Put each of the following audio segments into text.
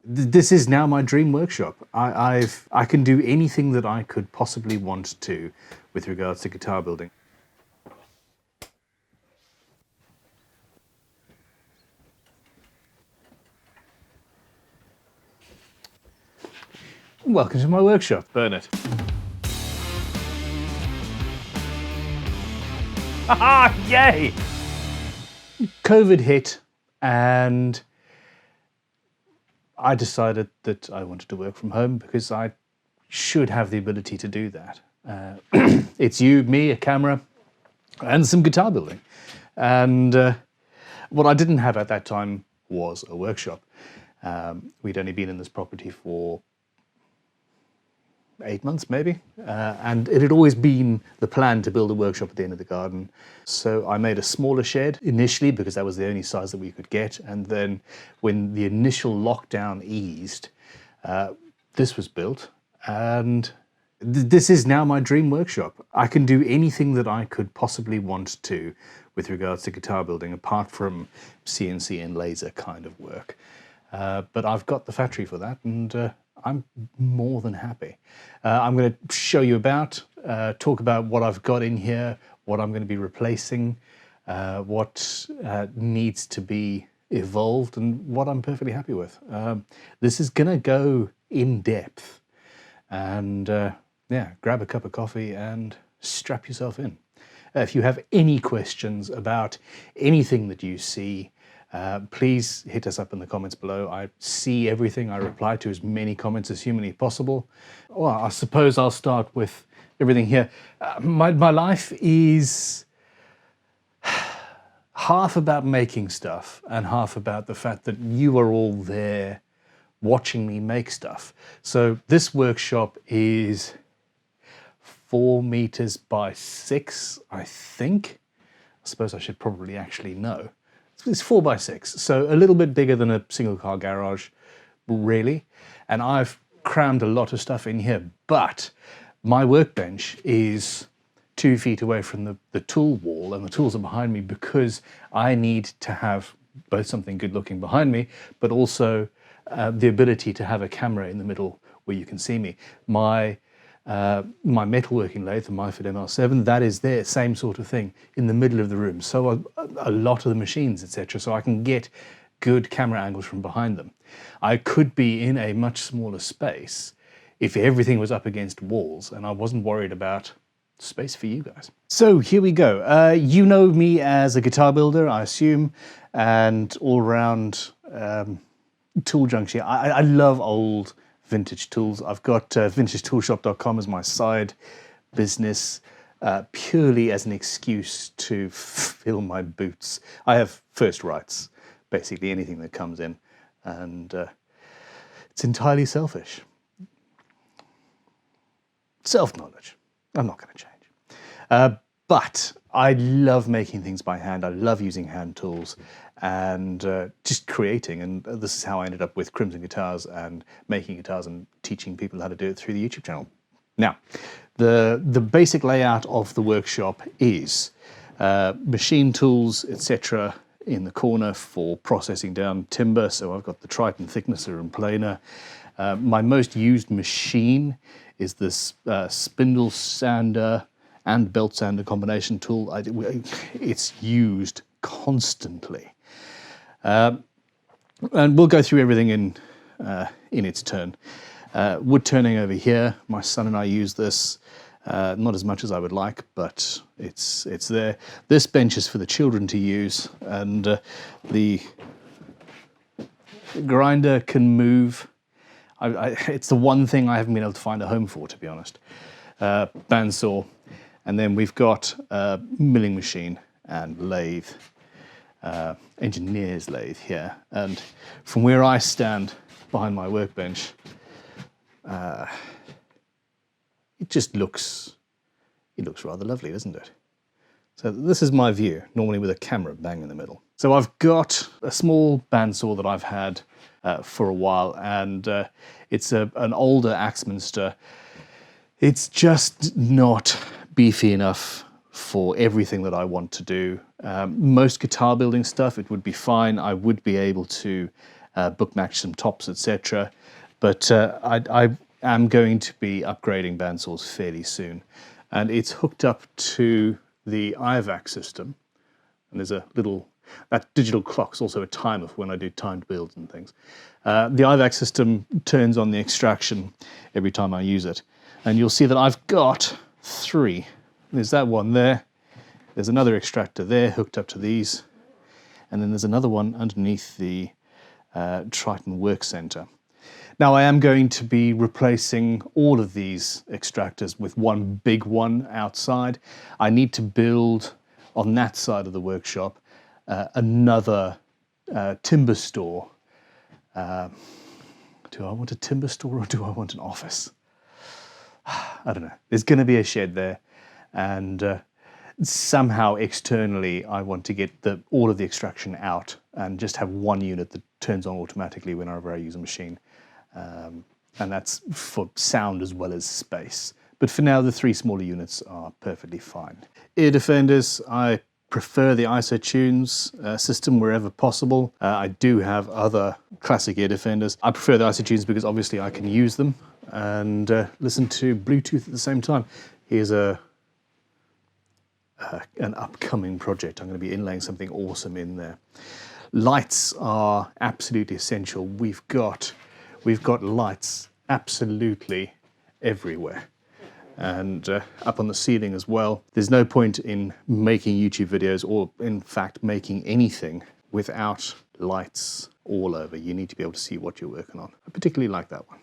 This is now my dream workshop. I can do anything that I could possibly want to with regards to guitar building. Welcome to my workshop, Bernard. Haha, yay! COVID hit and I decided that I wanted to work from home because I should have the ability to do that. It's you, me, a camera, and some guitar building. And what I didn't have at that time was a workshop. We'd only been in this property for 8 months maybe, and it had always been the plan to build a workshop at the end of the garden. So I made a smaller shed initially because that was the only size that we could get, and then when the initial lockdown eased, this was built, and this is now my dream workshop. I can do anything that I could possibly want to with regards to guitar building, apart from CNC and laser kind of work. But I've got the factory for that, and I'm more than happy. I'm going to show you about, talk about what I've got in here, what I'm going to be replacing, what needs to be evolved, and what I'm perfectly happy with. This is going to go in depth, and yeah, grab a cup of coffee and strap yourself in. If you have any questions about anything that you see, please hit us up in the comments below. I see everything. I reply to as many comments as humanly possible. Well, I suppose I'll start with everything here. My life is half about making stuff and half about the fact that you are all there watching me make stuff. So this workshop is 4 meters by 6, I think. I suppose I should probably actually know. It's 4 by 6, so a little bit bigger than a single car garage, really. And I've crammed a lot of stuff in here, but my workbench is 2 feet away from the tool wall, and the tools are behind me because I need to have both something good looking behind me, but also the ability to have a camera in the middle where you can see me. My metalworking lathe, the Myford ML7, that is there, same sort of thing, in the middle of the room. So a lot of the machines, etc., so I can get good camera angles from behind them. I could be in a much smaller space if everything was up against walls and I wasn't worried about space for you guys. So here we go. You know me as a guitar builder, I assume, and all-round tool junkie. I love old vintage tools. I've got vintagetoolshop.com as my side business, purely as an excuse to fill my boots. I have first rights, basically anything that comes in, and it's entirely selfish. Self-knowledge. I'm not going to change. But I love making things by hand. I love using hand tools and just creating. And this is how I ended up with Crimson Guitars and making guitars and teaching people how to do it through the YouTube channel. Now, the basic layout of the workshop is machine tools, etc., in the corner for processing down timber. So I've got the Triton thicknesser and planer. My most used machine is this spindle sander and belt sander combination tool. It's used constantly. And we'll go through everything in its turn. Wood turning over here. My son and I use this, not as much as I would like, but it's there. This bench is for the children to use, and the grinder can move. It's the one thing I haven't been able to find a home for, to be honest. Bandsaw. And then we've got a milling machine and lathe, engineer's lathe here. And from where I stand behind my workbench, it just looks rather lovely, doesn't it? So this is my view, normally with a camera bang in the middle. So I've got a small bandsaw that I've had for a while, and it's an older Axminster. It's just not beefy enough for everything that I want to do. Most guitar building stuff, it would be fine. I would be able to bookmatch some tops, etc. But I am going to be upgrading bandsaws fairly soon. And it's hooked up to the IVAC system. And there's a little, that digital clock's also a timer for when I do timed builds and things. The IVAC system turns on the extraction every time I use it. And you'll see that I've got 3. There's that one there. There's another extractor there hooked up to these. And then there's another one underneath the Triton Work Center. Now I am going to be replacing all of these extractors with one big one outside. I need to build on that side of the workshop another timber store. Do I want a timber store or do I want an office? I don't know. There's going to be a shed there, and somehow externally I want to get all of the extraction out and just have one unit that turns on automatically whenever I use a machine. And that's for sound as well as space. But for now, the 3 smaller units are perfectly fine. Ear defenders, I prefer the IsoTunes system wherever possible. I do have other classic ear defenders. I prefer the IsoTunes because obviously I can use them and listen to Bluetooth at the same time. Here's an upcoming project. I'm going to be inlaying something awesome in there. Lights are absolutely essential. We've got lights absolutely everywhere, and up on the ceiling as well. There's no point in making YouTube videos, or in fact making anything, without lights all over. You need to be able to see what you're working on. I particularly like that one.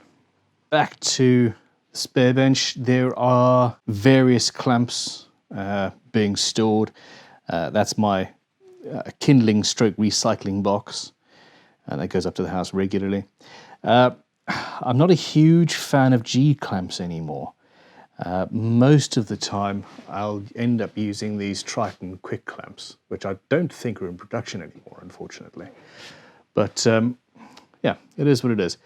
Back to the spare bench, there are various clamps being stored. That's my kindling stroke recycling box, and that goes up to the house regularly. I'm not a huge fan of G-clamps anymore. Most of the time I'll end up using these Triton quick clamps, which I don't think are in production anymore, unfortunately. But yeah, it is what it is.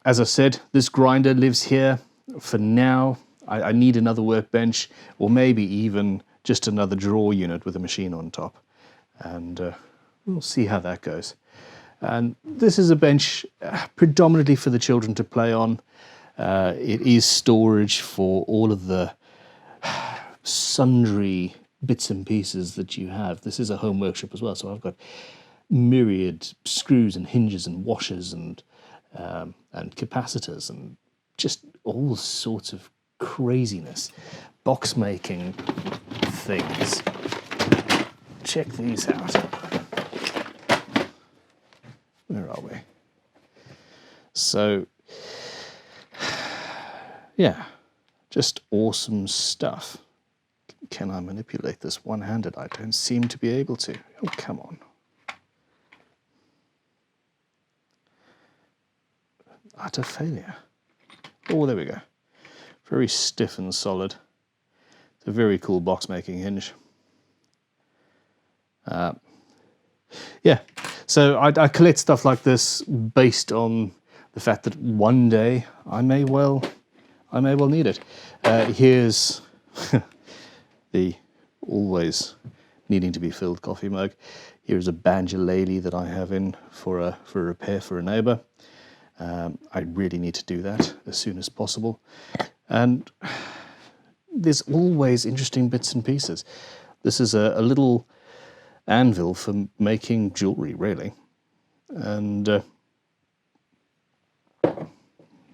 As I said, this grinder lives here for now. I need another workbench, or maybe even just another drawer unit with a machine on top. And we'll see how that goes. And this is a bench predominantly for the children to play on. It is storage for all of the sundry bits and pieces that you have. This is a home workshop as well, so I've got myriad screws and hinges and washers and capacitors and just all sorts of craziness. Box making things. Check these out. Where are we? So, yeah, just awesome stuff. Can I manipulate this one-handed? I don't seem to be able to. Oh, come on. Utter failure. Oh, there we go. Very stiff and solid. It's a very cool box making hinge. Yeah, so I collect stuff like this based on the fact that one day I may well need it. Here's the always needing to be filled coffee mug. Here's a banjolele that I have in for a repair for a neighbour. I really need to do that as soon as possible. And there's always interesting bits and pieces. This is a little anvil for making jewellery, really. And there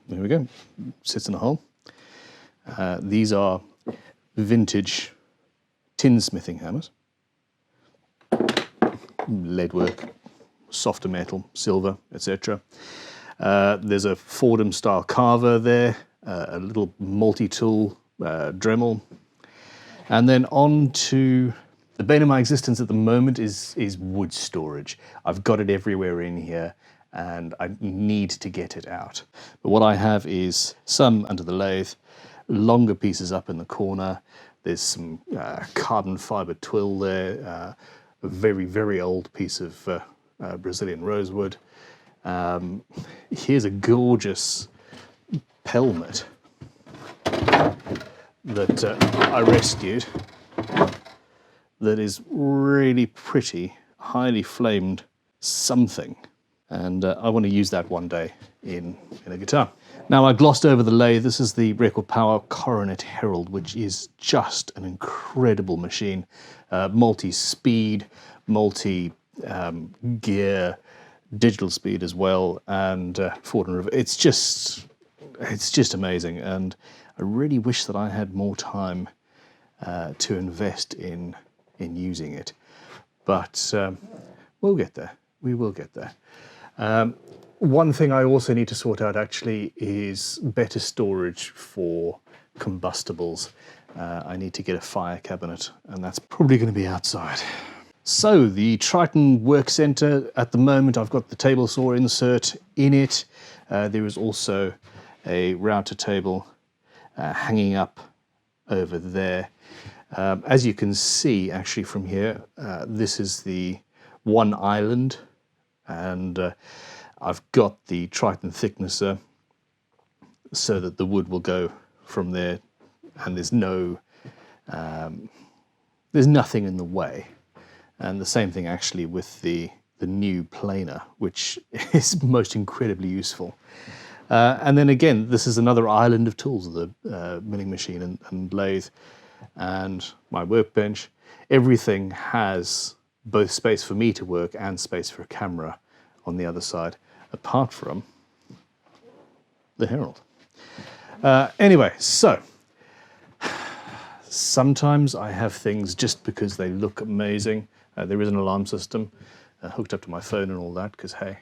we go. Sits in a hole. These are vintage tinsmithing hammers. Lead work, softer metal, silver, etc. There's a Fordham style carver there, a little multi-tool Dremel. And then on to the bane of my existence at the moment is wood storage. I've got it everywhere in here and I need to get it out. But what I have is some under the lathe, longer pieces up in the corner. There's some carbon fiber twill there, a very, very old piece of Brazilian rosewood. Here's a gorgeous pelmet that I rescued that is really pretty, highly flamed something. And I want to use that one day in a guitar. Now, I glossed over the lathe. This is the Record Power Coronet Herald, which is just an incredible machine. Multi-speed, multi-gear, digital speed as well, and forward and reverse. It's just amazing. And I really wish that I had more time to invest in using it. But we'll get there. We will get there. One thing I also need to sort out actually is better storage for combustibles. I need to get a fire cabinet, and that's probably going to be outside. So the Triton Work Center, at the moment I've got the table saw insert in it. There is also a router table hanging up over there. As you can see actually from here, this is the one island, and I've got the Triton thicknesser so that the wood will go from there, and there's nothing in the way. And the same thing actually with the new planer, which is most incredibly useful. And then again, this is another island of tools, the milling machine and lathe and my workbench. Everything has both space for me to work and space for a camera on the other side, apart from the Herald. Anyway, so sometimes I have things just because they look amazing. There is an alarm system hooked up to my phone and all that, because hey,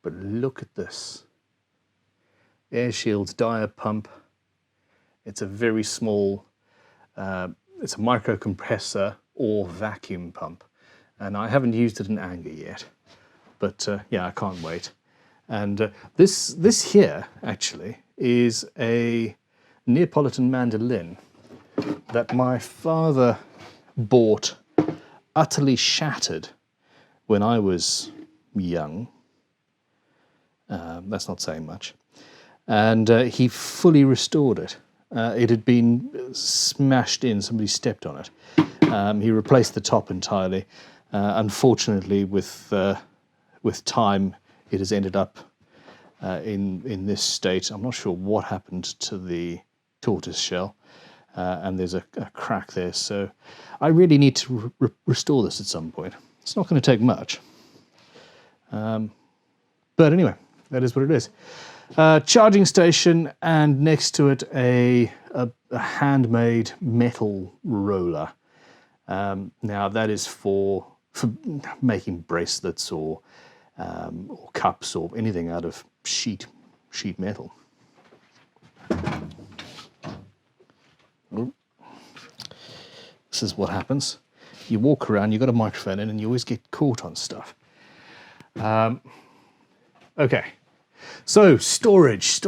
but look at this. Air Shield's Dyer pump. It's a very small, it's a micro compressor or vacuum pump. And I haven't used it in anger yet, but yeah, I can't wait. And this here actually is a Neapolitan mandolin that my father bought utterly shattered when I was young. That's not saying much. And he fully restored it. It had been smashed in, somebody stepped on it. He replaced the top entirely. Unfortunately, with time, it has ended up in this state. I'm not sure what happened to the tortoise shell, and there's a crack there. So I really need to restore this at some point. It's not going to take much. But anyway, that is what it is. Charging station, and next to it a handmade metal roller. Now that is for making bracelets or cups or anything out of sheet metal. This is what happens. You walk around, you've got a microphone in, and you always get caught on stuff. Okay, so storage.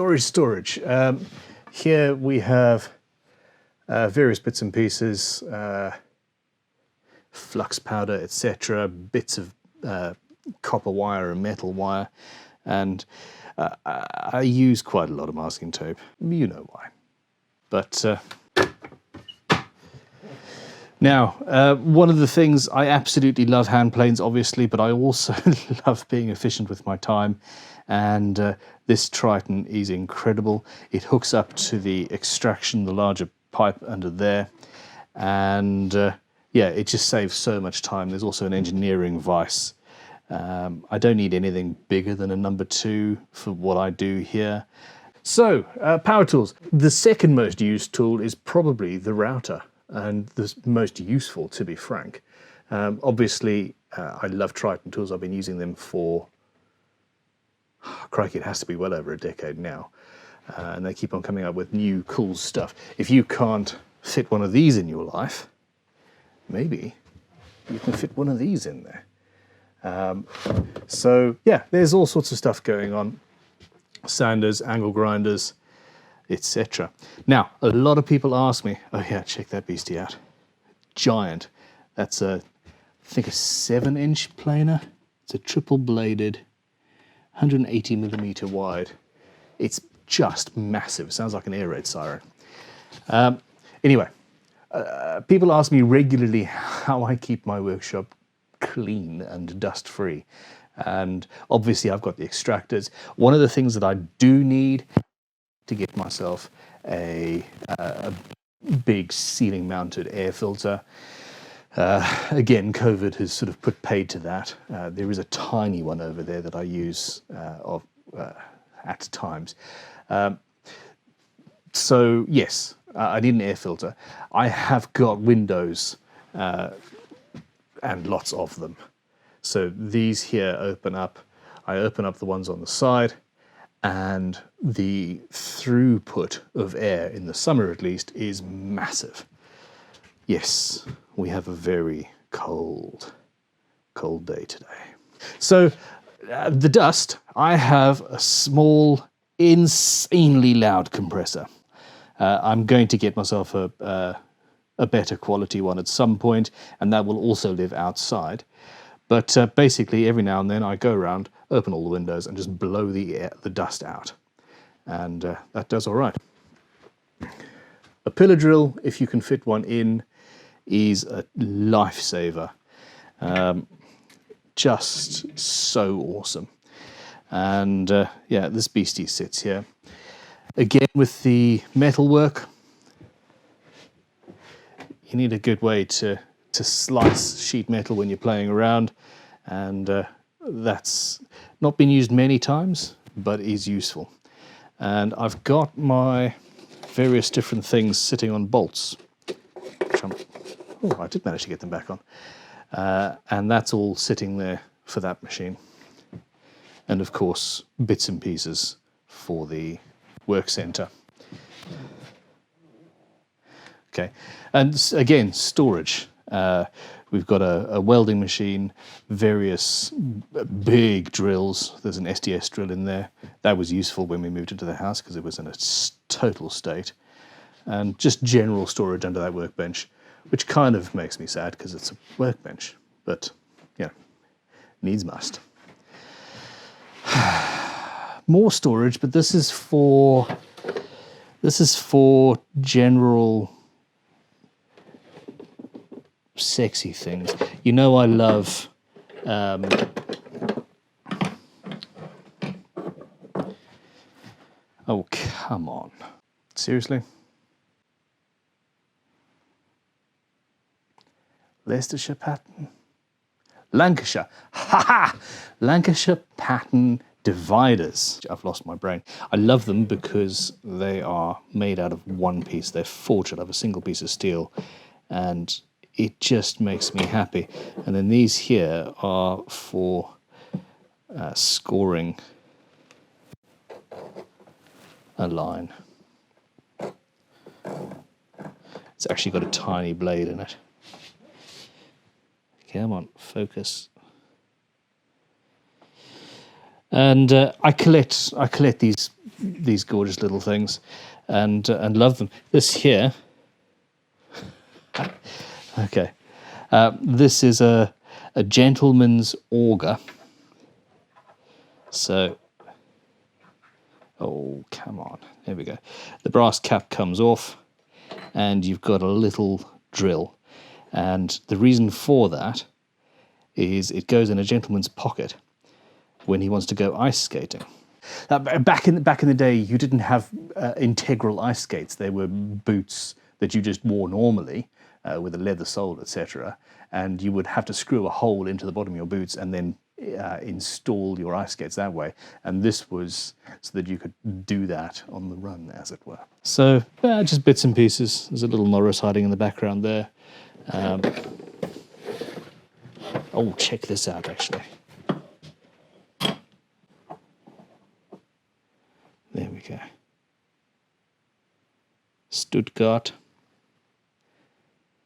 Here we have various bits and pieces, flux powder, etc., bits of copper wire and metal wire, and I use quite a lot of masking tape. You know why. But now, one of the things, I absolutely love hand planes, obviously, but I also love being efficient with my time. And this Triton is incredible. It hooks up to the extraction, the larger pipe under there. And yeah, it just saves so much time. There's also an engineering vise. I don't need anything bigger than a number 2 for what I do here. So, power tools. The second most used tool is probably the router, and the most useful, to be frank. Obviously, I love Triton tools. I've been using them for, crikey, it has to be well over a decade now. And they keep on coming up with new cool stuff. If you can't fit one of these in your life, maybe you can fit one of these in there. So yeah, there's all sorts of stuff going on. Sanders, angle grinders, etc. Now, a lot of people ask me, oh yeah, check that beastie out. Giant. That's I think a 7-inch planer. It's a triple bladed, 180 millimeter wide. It's just massive. It sounds like an air raid siren. Anyway, people ask me regularly how I keep my workshop clean and dust free. And obviously I've got the extractors. One of the things that I do need to get myself a big ceiling mounted air filter. Again, COVID has sort of put paid to that. There is a tiny one over there that I use at times. So yes, I need an air filter. I have got windows and lots of them. So these here open up. I open up the ones on the side, and the throughput of air, in the summer at least, is massive. Yes, we have a very cold day today. So the dust, I have a small, insanely loud compressor. I'm going to get myself a better quality one at some point, and that will also live outside. But basically, every now and then I go around, open all the windows, and just blow the dust out. And that does all right. A pillar drill, if you can fit one in, is a lifesaver. Just so awesome. And yeah, this beastie sits here. Again, with the metalwork, you need a good way to slice sheet metal when you're playing around, and that's not been used many times, but is useful. And I've got my various different things sitting on bolts, which I did manage to get them back on, and that's all sitting there for that machine. And of course, bits and pieces for the work center. Okay, and again, storage. We've got a welding machine, various big drills. There's an SDS drill in there. That was useful when we moved into the house because it was in a total state. And just general storage under that workbench, which kind of makes me sad because it's a workbench, but yeah, needs must. More storage, but this is for general sexy things. You know, I love oh, come on. Seriously? Leicestershire pattern? Lancashire. Ha ha! Lancashire pattern dividers. I've lost my brain. I love them because they are made out of one piece. They're forged out of a single piece of steel, and it just makes me happy. And then these here are for scoring a line. It's actually got a tiny blade in it. Come on, focus. And I collect these gorgeous little things, and love them. This here, okay, this is a gentleman's auger. So, oh come on, there we go. The brass cap comes off, and you've got a little drill. And the reason for that is it goes in a gentleman's pocket when he wants to go ice skating. Back in the day, you didn't have integral ice skates. They were boots that you just wore normally with a leather sole, etc. And you would have to screw a hole into the bottom of your boots and then install your ice skates that way. And this was so that you could do that on the run, as it were. So just bits and pieces. There's a little Norris hiding in the background there. Oh, check this out, actually. There we go. Stuttgart.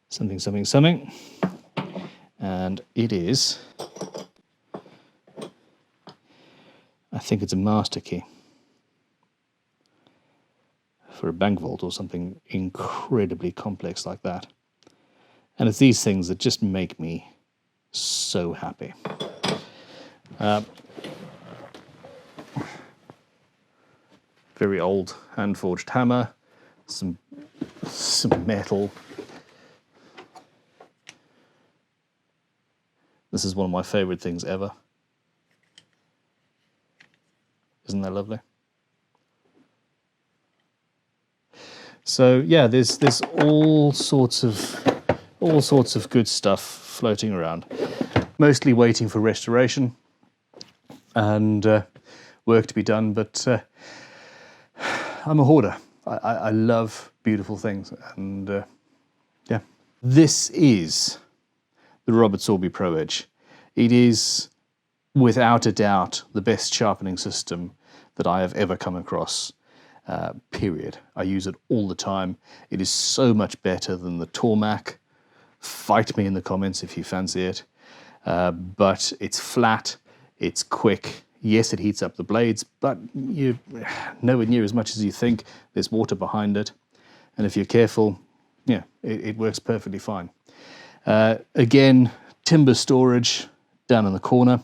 Something, something, something. And it is, I think it's a master key for a bank vault or something incredibly complex like that. And it's these things that just make me so happy. Very old hand-forged hammer, some metal. This is one of my favorite things ever. Isn't that lovely? So yeah, there's all sorts of good stuff floating around. Mostly waiting for restoration and work to be done, but I'm a hoarder. I love beautiful things, and yeah. This is the Robert Sorby Pro Edge. It is, without a doubt, the best sharpening system that I have ever come across, period. I use it all the time. It is so much better than the Tormac. Fight me in the comments if you fancy it. But it's flat, it's quick. Yes, it heats up the blades, but you're nowhere near as much as you think. There's water behind it. And if you're careful, yeah, it works perfectly fine. Again, timber storage down in the corner.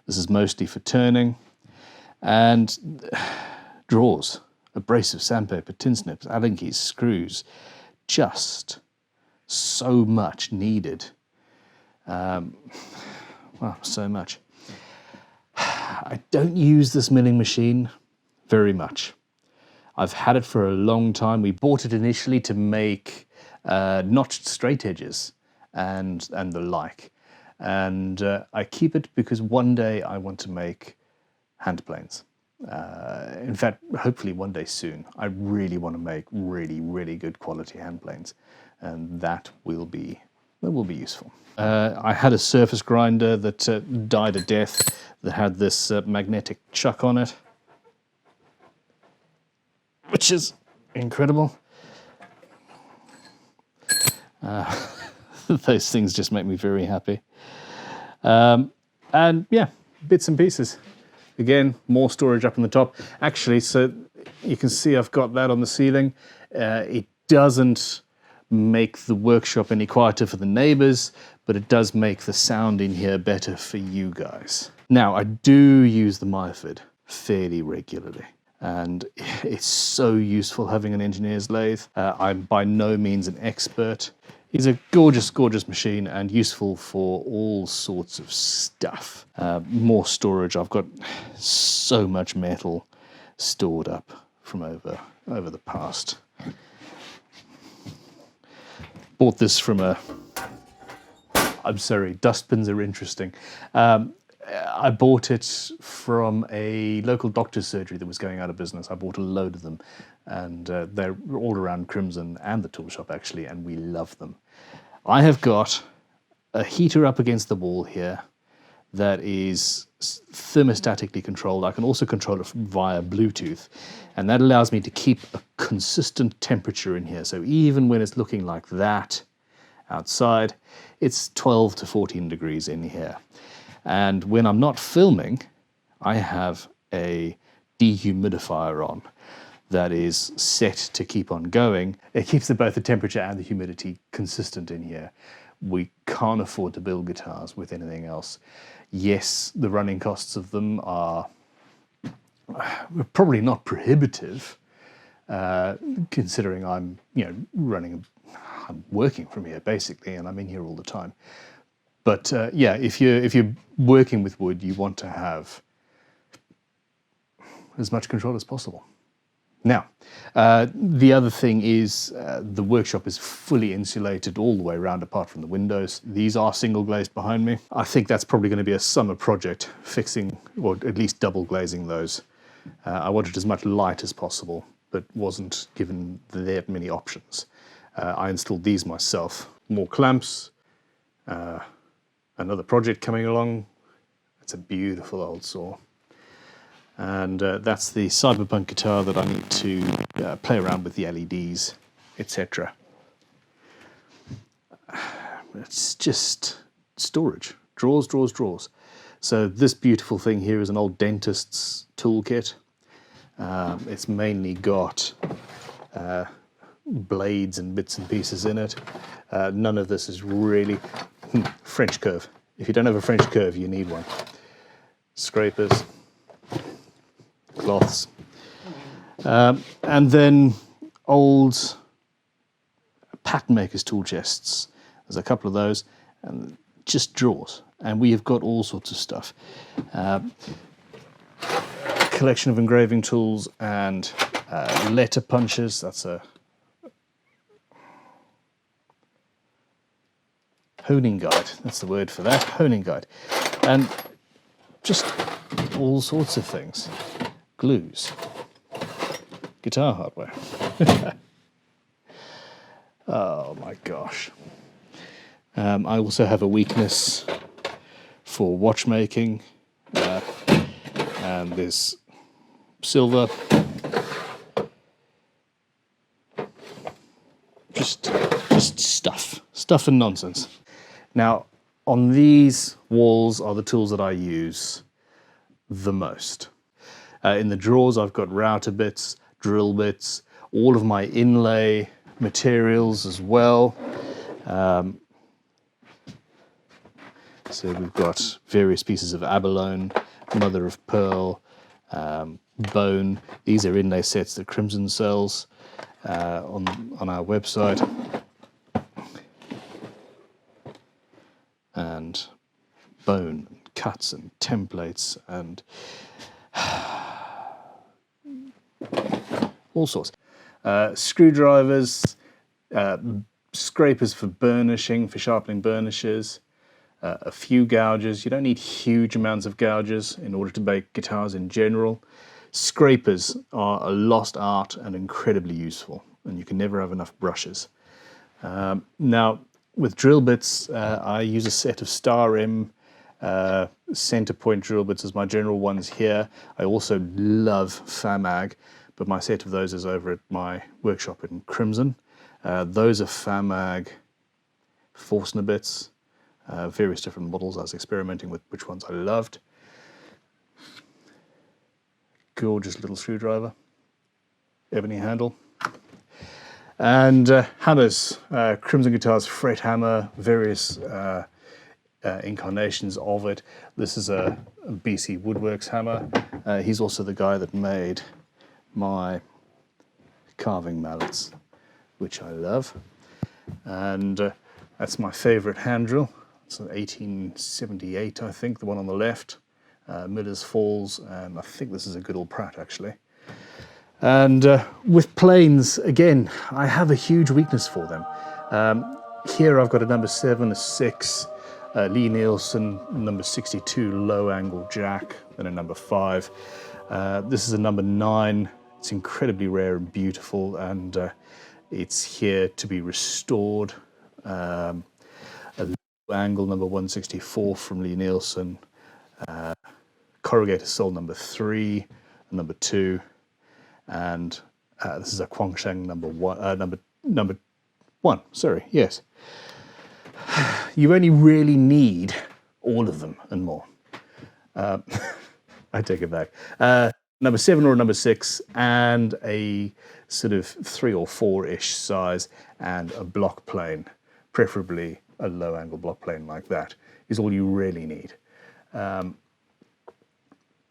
This is mostly for turning. And drawers, abrasive sandpaper, tin snips, Allen keys, screws. Just so much needed. Well, so much. I don't use this milling machine very much. I've had it for a long time. We bought it initially to make notched straight edges and the like. And I keep it because one day I want to make hand planes. In fact, hopefully one day soon. I really want to make really, really good quality hand planes. And that will be useful. I had a surface grinder that died a death that had this magnetic chuck on it, which is incredible. Those things just make me very happy. And yeah, bits and pieces. Again, more storage up on the top. Actually, so you can see I've got that on the ceiling. It doesn't make the workshop any quieter for the neighbors, but it does make the sound in here better for you guys. Now, I do use the Myford fairly regularly, and it's so useful having an engineer's lathe. I'm by no means an expert. It's a gorgeous, gorgeous machine and useful for all sorts of stuff. More storage. I've got so much metal stored up from over the past. Bought this from I'm sorry, dustbins are interesting. I bought it from a local doctor's surgery that was going out of business. I bought a load of them, and they're all around Crimson and the tool shop actually, and we love them. I have got a heater up against the wall here that is thermostatically controlled. I can also control it via Bluetooth, and that allows me to keep a consistent temperature in here. So even when it's looking like that outside, it's 12 to 14 degrees in here. And when I'm not filming, I have a dehumidifier on that is set to keep on going. It keeps both the temperature and the humidity consistent in here. We can't afford to build guitars with anything else. Yes, the running costs of them are probably not prohibitive, considering I'm working from here basically, and I'm in here all the time. But yeah, if you're working with wood, you want to have as much control as possible. Now, the other thing is the workshop is fully insulated all the way around apart from the windows. These are single glazed behind me. I think that's probably going to be a summer project, fixing or at least double glazing those. I wanted as much light as possible, but wasn't given that many options. I installed these myself. More clamps, another project coming along. It's a beautiful old saw. And that's the Cyberpunk guitar that I need to play around with the LEDs, etc. It's just storage. Drawers, drawers, drawers. So this beautiful thing here is an old dentist's toolkit. It's mainly got blades and bits and pieces in it. None of this is really... French curve. If you don't have a French curve, you need one. Scrapers. Cloths. And then old pattern makers tool chests. There's a couple of those, and just drawers. And we have got all sorts of stuff. A collection of engraving tools and letter punches. That's a honing guide. That's the word for that, honing guide. And just all sorts of things. Glues. Guitar hardware. Oh my gosh. I also have a weakness for watchmaking. And there's silver. Just stuff and nonsense. Now, on these walls are the tools that I use the most. In the drawers, I've got router bits, drill bits, all of my inlay materials as well. So we've got various pieces of abalone, mother of pearl, bone. These are inlay sets that Crimson sells on our website. And bone, and cuts and templates and all sorts. Screwdrivers, scrapers for burnishing, for sharpening burnishes, a few gouges. You don't need huge amounts of gouges in order to make guitars in general. Scrapers are a lost art and incredibly useful, and you can never have enough brushes. Now, with drill bits, I use a set of Star M center point drill bits as my general ones here. I also love Famag, but my set of those is over at my workshop in Crimson. Those are Famag Forstner bits, various different models. I was experimenting with which ones I loved. Gorgeous little screwdriver, ebony handle. And hammers, Crimson Guitars fret hammer, various incarnations of it. This is a BC Woodworks hammer. He's also the guy that made my carving mallets, which I love. And that's my favorite hand drill. It's an 1878, I think, the one on the left. Miller's Falls, and I think this is a good old Pratt, actually. And with planes, again, I have a huge weakness for them. Here I've got a number 7, a 6, Lee Nielsen, number 62 low angle jack, and a number 5. This is a number 9. It's incredibly rare and beautiful, and it's here to be restored. A low angle number 164 from Lee Nielsen, corrugator sole number 3, number 2. And this is a Quangsheng number 1, sorry, yes. You only really need all of them and more. I take it back. Number 7 or number 6, and a sort of 3 or 4-ish size, and a block plane, preferably a low angle block plane like that, is all you really need.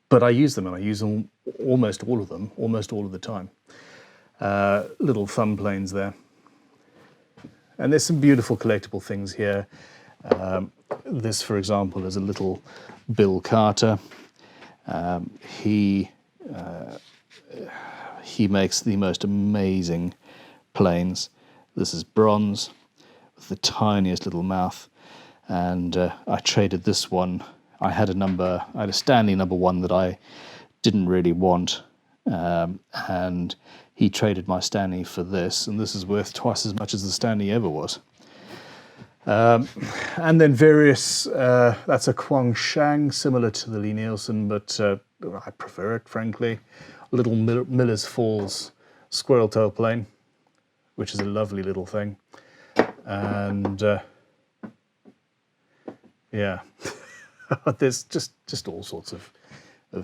But I use them, and I use them almost all of the time. Little thumb planes there. And there's some beautiful collectible things here. This, for example, is a little Bill Carter. He makes the most amazing planes. This is bronze with the tiniest little mouth. And I traded this one. I had a Stanley number 1 that I didn't really want, and he traded my Stanley for this, and this is worth twice as much as the Stanley ever was. And then various, that's a Quangsheng, similar to the Lee Nielsen, but I prefer it, frankly. A little Miller's Falls squirrel tail plane, which is a lovely little thing. And yeah. There's just all sorts of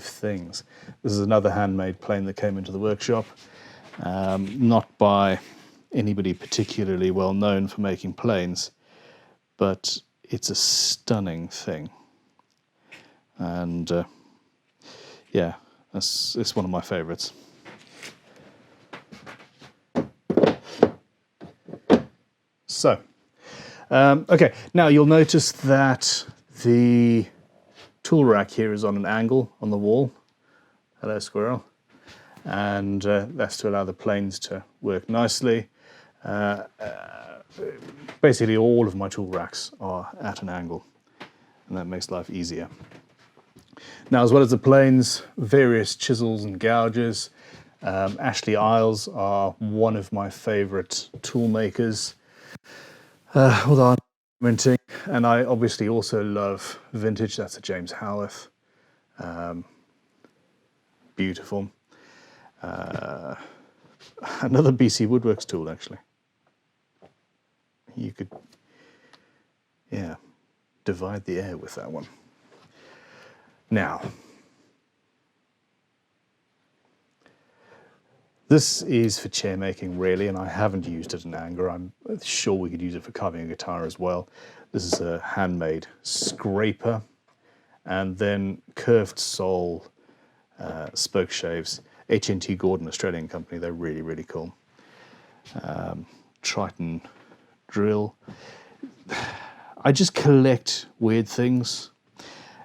things. This is another handmade plane that came into the workshop, not by anybody particularly well known for making planes, but it's a stunning thing. And yeah, it's one of my favorites. So, okay, now you'll notice that the tool rack here is on an angle on the wall. Hello, squirrel. And that's to allow the planes to work nicely. Basically, all of my tool racks are at an angle, and that makes life easier. Now, as well as the planes, various chisels and gouges. Ashley Isles are one of my favourite tool makers, although I'm experimenting. And I obviously also love vintage. That's a James Howarth. Beautiful. Another BC Woodworks tool, actually. You could, yeah, divide the air with that one. Now, this is for chair making, really, and I haven't used it in anger. I'm sure we could use it for carving a guitar as well. This is a handmade scraper, and then curved sole spoke shaves. HNT Gordon, Australian company, they're really, really cool. Triton drill. I just collect weird things.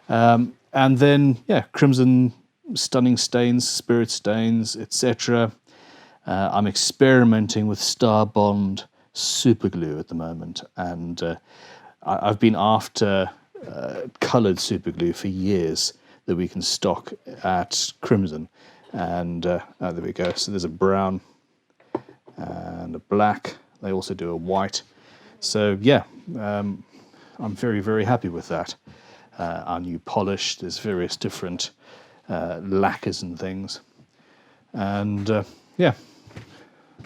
And then, yeah, crimson stunning stains, spirit stains, etc. I'm experimenting with Star Bond super glue at the moment, and I've been after coloured super glue for years that we can stock at Crimson. And there we go. So there's a brown and a black. They also do a white. So yeah, I'm very, very happy with that. Our new polish, there's various different lacquers and things. And yeah,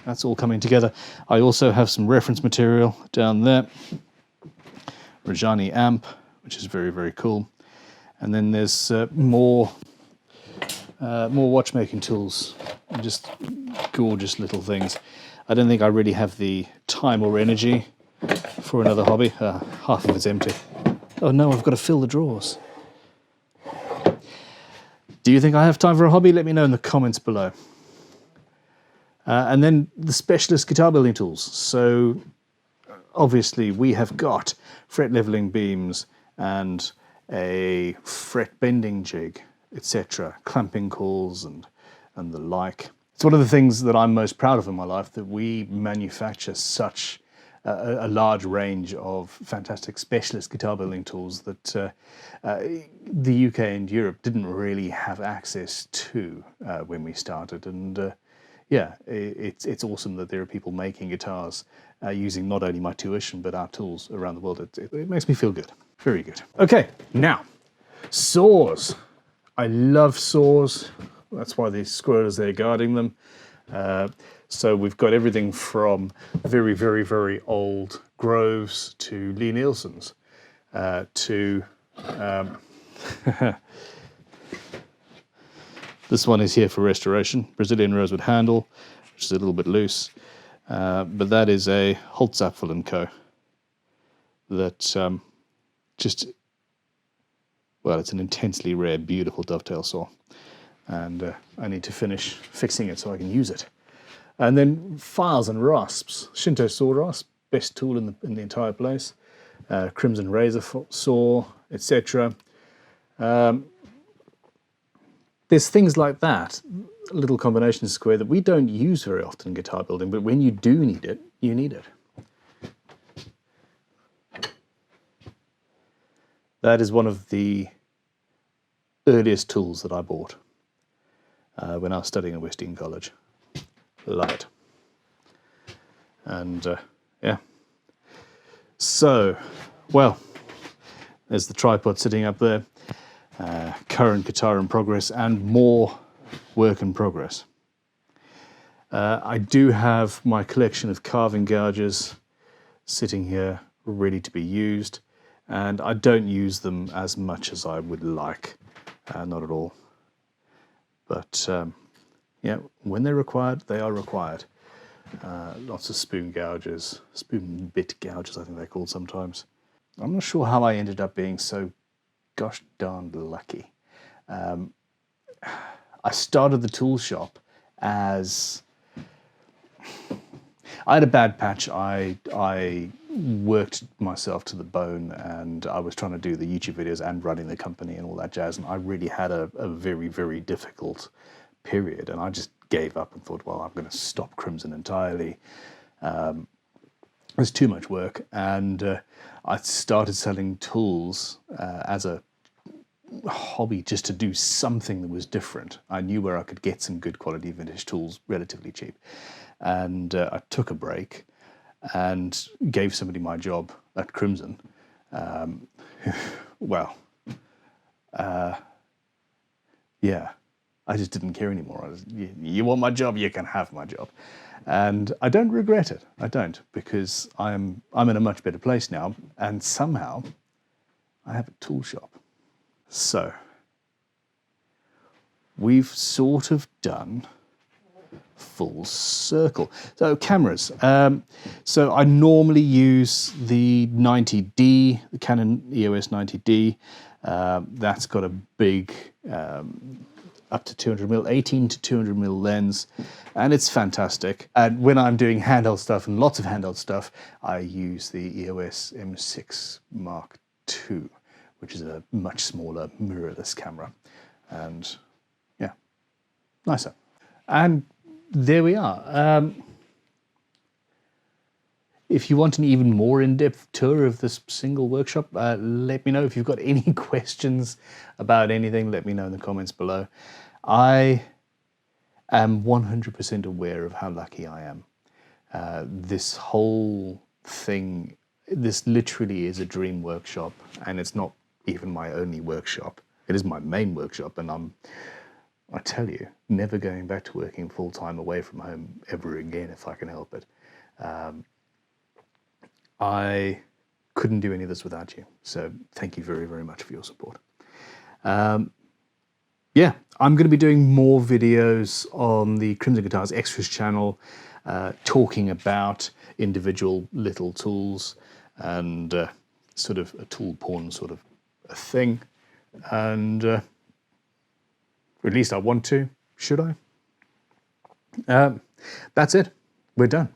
that's all coming together. I also have some reference material down there. Rajani amp, which is very, very cool. And then there's more watchmaking tools, just gorgeous little things. I don't think I really have the time or energy for another hobby. Half of it's empty. Oh no, I've got to fill the drawers. Do you think I have time for a hobby? Let me know in the comments below. And then the specialist guitar building tools. So obviously we have got fret leveling beams and a fret bending jig, etc., clamping calls and the like. It's one of the things that I'm most proud of in my life, that we manufacture such a large range of fantastic specialist guitar building tools that the UK and Europe didn't really have access to when we started. And yeah, it's awesome that there are people making guitars using not only my tuition but our tools around the world. It makes me feel good. Very good. Okay, now, saws. I love saws. That's why the squirrel is there guarding them. So we've got everything from very, very, very old Groves to Lee Nielsen's to this one is here for restoration, Brazilian rosewood handle, which is a little bit loose, but that is a Holtzapfel & Co. that well, it's an intensely rare, beautiful dovetail saw, and I need to finish fixing it so I can use it. And then files and rasps. Shinto saw rasp, best tool in the entire place. Crimson razor saw, etc. There's things like that, little combination square that we don't use very often in guitar building, but when you do need it, you need it. That is one of the earliest tools that I bought when I was studying at West Dean College. Love it. And yeah. So, well, there's the tripod sitting up there. Current guitar in progress and more work in progress. I do have my collection of carving gouges sitting here ready to be used, and I don't use them as much as I would like, not at all. But yeah, when they're required, they are required. Lots of spoon gouges, spoon bit gouges I think they're called sometimes. I'm not sure how I ended up being so gosh darned lucky. I started the tool shop as, I had a bad patch. I worked myself to the bone, and I was trying to do the YouTube videos and running the company and all that jazz, and I really had a very, very difficult period, and I just gave up and thought, well, I'm going to stop Crimson entirely. It was too much work, and I started selling tools as a hobby, just to do something that was different. I knew where I could get some good quality vintage tools relatively cheap, and I took a break and gave somebody my job at Crimson. Well, yeah, I just didn't care anymore. You want my job, you can have my job. And I don't regret it. I don't, because I'm in a much better place now, and somehow I have a tool shop. So we've sort of done full circle. So cameras. So I normally use the 90D, the Canon EOS 90D. That's got a big up to 200mm, 18 to 200mm lens, and it's fantastic. And when I'm doing handheld stuff, and lots of handheld stuff, I use the EOS M6 Mark II, which is a much smaller mirrorless camera, and yeah, nicer. And there we are. If you want an even more in-depth tour of this single workshop, let me know. If you've got any questions about anything, let me know in the comments below. I am 100% aware of how lucky I am. This whole thing, this literally is a dream workshop, and it's not even my only workshop. It is my main workshop, and I tell you, never going back to working full-time away from home ever again if I can help it. I couldn't do any of this without you. So thank you very, very much for your support. Yeah, I'm going to be doing more videos on the Crimson Guitars Extras channel, talking about individual little tools and sort of a tool porn sort of a thing. And at least I want to. Should I? That's it. We're done.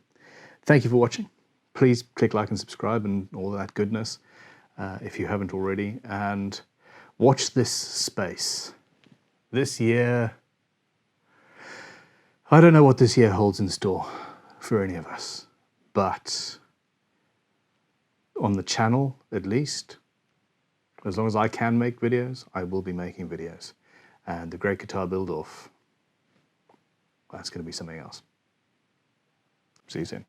Thank you for watching. Please click like and subscribe and all that goodness if you haven't already. And watch this space. This year, I don't know what this year holds in store for any of us, but on the channel, at least, as long as I can make videos, I will be making videos. And the Great Guitar Build-Off, that's going to be something else. See you soon.